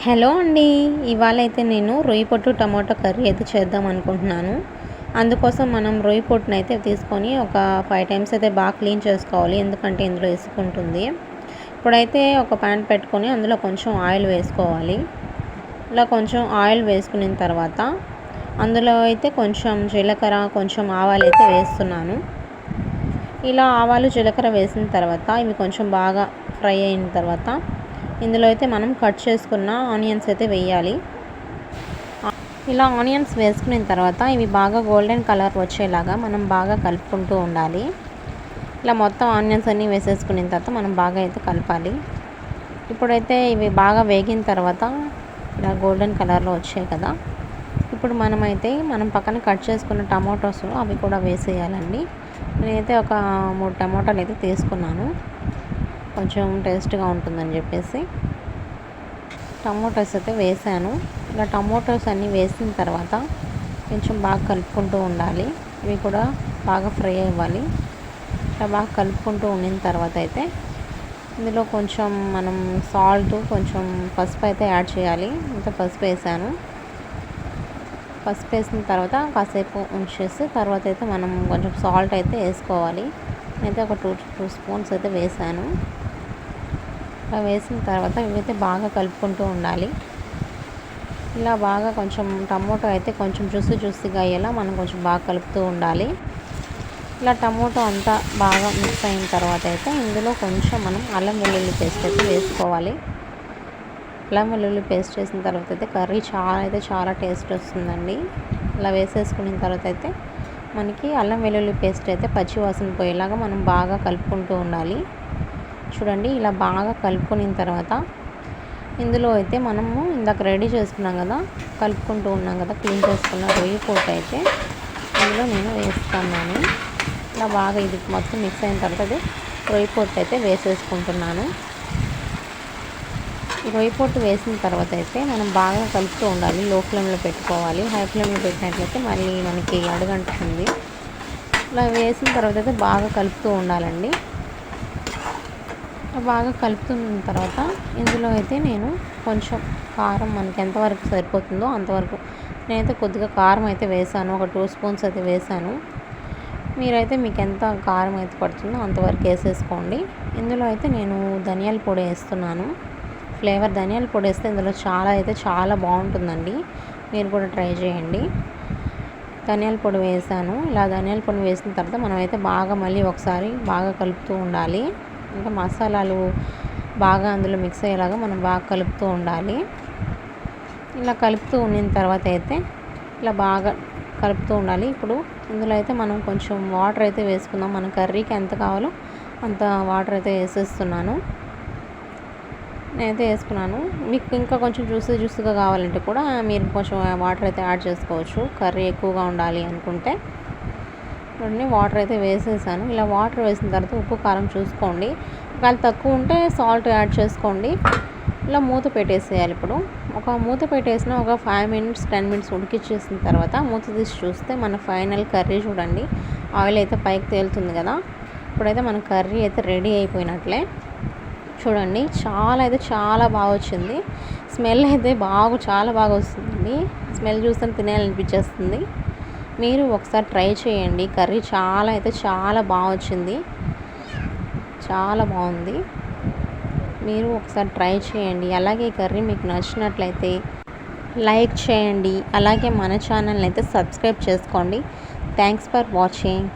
Hello అండి. ఇవాళ అయితే నేను రొయ్య పొట్టు టమాటో కర్రీ అయితే చేద్దాం అనుకుంటున్నాను. అందుకోసం మనం రొయ్య పొట్టుని అయితే తీసుకొని ఒక 5 టైమ్స్ అయితే బాగా క్లీన్ చేసుకోవాలి. ఎందుకంటే ఇందులో ఇసుకుంటుంది. ఇప్పుడైతే ఒక ప్యాన్ పెట్టుకొని అందులో కొంచెం ఆయిల్ వేసుకోవాలి. ఇలా కొంచెం ఆయిల్ వేసుకున్న తర్వాత అందులో అయితే కొంచెం జీలకర్ర, కొంచెం ఆవాలు అయితే వేస్తున్నాను. ఇలా ఆవాలు, జీలకర్ర వేసిన తర్వాత ఇవి కొంచెం బాగా ఫ్రై అయిన తర్వాత ఇందులో అయితే మనం కట్ చేసుకున్న ఆనియన్స్ అయితే వేయాలి. ఇలా ఆనియన్స్ వేసుకున్న తర్వాత ఇవి బాగా గోల్డెన్ కలర్ వచ్చేలాగా మనం బాగా కలుపుకుంటూ ఉండాలి. ఇలా మొత్తం ఆనియన్స్ అన్నీ వేసేసుకున్న తర్వాత మనం బాగా అయితే కలపాలి. ఇప్పుడైతే ఇవి బాగా వేగిన తర్వాత ఇలా గోల్డెన్ కలర్లో వచ్చాయి కదా, ఇప్పుడు మనం పక్కన కట్ చేసుకున్న టమాటోస్ అవి కూడా వేసేయాలండి. నేనైతే ఒక 3 టమాటాలు అయితే తీసుకున్నాను, కొంచెం టేస్ట్గా ఉంటుందని చెప్పేసి టమాటోస్ అయితే వేసాను. ఇలా టమాటోస్ అన్నీ వేసిన తర్వాత కొంచెం బాగా కలుపుకుంటూ ఉండాలి. ఇవి కూడా బాగా ఫ్రై అవ్వాలి. ఇలా బాగా కలుపుకుంటూ ఉండిన తర్వాత అయితే ఇందులో కొంచెం మనం సాల్ట్, కొంచెం పసుపు అయితే యాడ్ చేయాలి. ఇంత పసుపు వేసాను. పసుపు వేసిన తర్వాత కాసేపు ఉంచేసి తర్వాత అయితే మనం కొంచెం సాల్ట్ అయితే వేసుకోవాలి. అయితే ఒక 2 స్పూన్స్ అయితే వేసాను. అలా వేసిన తర్వాత ఇవైతే బాగా కలుపుకుంటూ ఉండాలి. ఇలా బాగా కొంచెం టమోటో అయితే కొంచెం జ్యూసీగా అయ్యేలా మనం కొంచెం బాగా కలుపుతూ ఉండాలి. ఇలా టమోటో అంతా బాగా మిక్స్ అయిన తర్వాత అయితే ఇందులో కొంచెం మనం అల్లం వెల్లుల్లి పేస్ట్ అయితే వేసుకోవాలి. అల్లం వెల్లుల్లి పేస్ట్ వేసిన తర్వాత అయితే కర్రీ చాలా టేస్ట్ వస్తుందండి. ఇలా వేసేసుకున్న తర్వాత అయితే మనకి అల్లం వెల్లుల్లి పేస్ట్ అయితే పచ్చి వాసన పోయేలాగా మనం బాగా కలుపుకుంటూ ఉండాలి. చూడండి, ఇలా బాగా కలుపుకున్న తర్వాత ఇందులో అయితే మనము ఇందాక రెడీ చేసుకున్నాం కదా, కలుపుకుంటూ ఉన్నాం కదా, క్లీన్ చేసుకున్న రొయ్య పొట్టు అయితే ఇందులో నేను వేస్తున్నాను. ఇలా బాగా ఇది మొత్తం మిక్స్ అయిన తర్వాత అది రొయ్య పొట్టు అయితే వేసేసుకుంటున్నాను. ఈ రొయ్య పొట్టు వేసిన తర్వాత అయితే మనం బాగా కలుపుతూ ఉండాలి. లో ఫ్లేమ్లో పెట్టుకోవాలి. హై ఫ్లేమ్లో పెట్టినట్లయితే మళ్ళీ మనకి అడుగంటుతుంది. ఇలా వేసిన తర్వాత అయితే బాగా కలుపుతూ ఉండాలండి. బాగా కలుపుతున్న తర్వాత ఇందులో అయితే నేను కొంచెం కారం మనకి ఎంతవరకు సరిపోతుందో అంతవరకు నేనైతే కొద్దిగా కారం అయితే వేసాను. ఒక 2 స్పూన్స్ అయితే వేసాను. మీరైతే మీకు ఎంత కారం అయితే పడుతుందో అంతవరకు వేసేసుకోండి. ఇందులో అయితే నేను ధనియాల పొడి వేస్తున్నాను. ఫ్లేవర్ ధనియాల పొడి వేస్తే ఇందులో చాలా బాగుంటుందండి. మీరు కూడా ట్రై చేయండి. ధనియాల పొడి వేసాను. ఇలా ధనియాల పొడి వేసిన తర్వాత మనమైతే బాగా మళ్ళీ ఒకసారి బాగా కలుపుతూ ఉండాలి. ఇంకా మసాలాలు బాగా అందులో మిక్స్ అయ్యేలాగా మనం బాగా కలుపుతూ ఉండాలి. ఇలా కలుపుతూ ఉన్న తర్వాత అయితే ఇలా బాగా కలుపుతూ ఉండాలి. ఇప్పుడు ఇందులో అయితే మనం కొంచెం వాటర్ అయితే వేసుకుందాం. మన కర్రీకి ఎంత కావాలో అంత వాటర్ అయితే వేసేస్తున్నాను. నేనైతే వేసుకున్నాను. మీకు ఇంకా కొంచెం జ్యూసీగా కావాలంటే కూడా మీరు కొంచెం వాటర్ అయితే యాడ్ చేసుకోవచ్చు, కర్రీ ఎక్కువగా ఉండాలి అనుకుంటే. ఇవన్నీ వాటర్ అయితే వేసేసాను. ఇలా వాటర్ వేసిన తర్వాత ఉప్పు, కారం చూసుకోండి. ఒకవేళ తక్కువ ఉంటే సాల్ట్ యాడ్ చేసుకోండి. ఇలా మూత పెట్టేసేయాలి. ఇప్పుడు మూత పెట్టేసిన ఒక 5 మినిట్స్ 10 మినిట్స్ ఉడికిచ్చేసిన తర్వాత మూత తీసి చూస్తే మన ఫైనల్ కర్రీ చూడండి, ఆయిల్ అయితే పైకి తేలుతుంది కదా. ఇప్పుడైతే మన కర్రీ అయితే రెడీ అయిపోయినట్లే. చూడండి, చాలా బాగా వచ్చింది. స్మెల్ అయితే చాలా బాగా వస్తుందండి. స్మెల్ చూస్తే తినేయాలనిపించేస్తుంది. మీరు ఒకసారి ట్రై చేయండి. కర్రీ చాలా బాగా వచ్చింది, చాలా బాగుంది. మీరు ఒకసారి ట్రై చేయండి. అలాగే ఈ కర్రీ మీకు నచ్చినట్లయితే లైక్ చేయండి. అలాగే మన ఛానల్ని అయితే సబ్స్క్రైబ్ చేసుకోండి. Thanks for watching.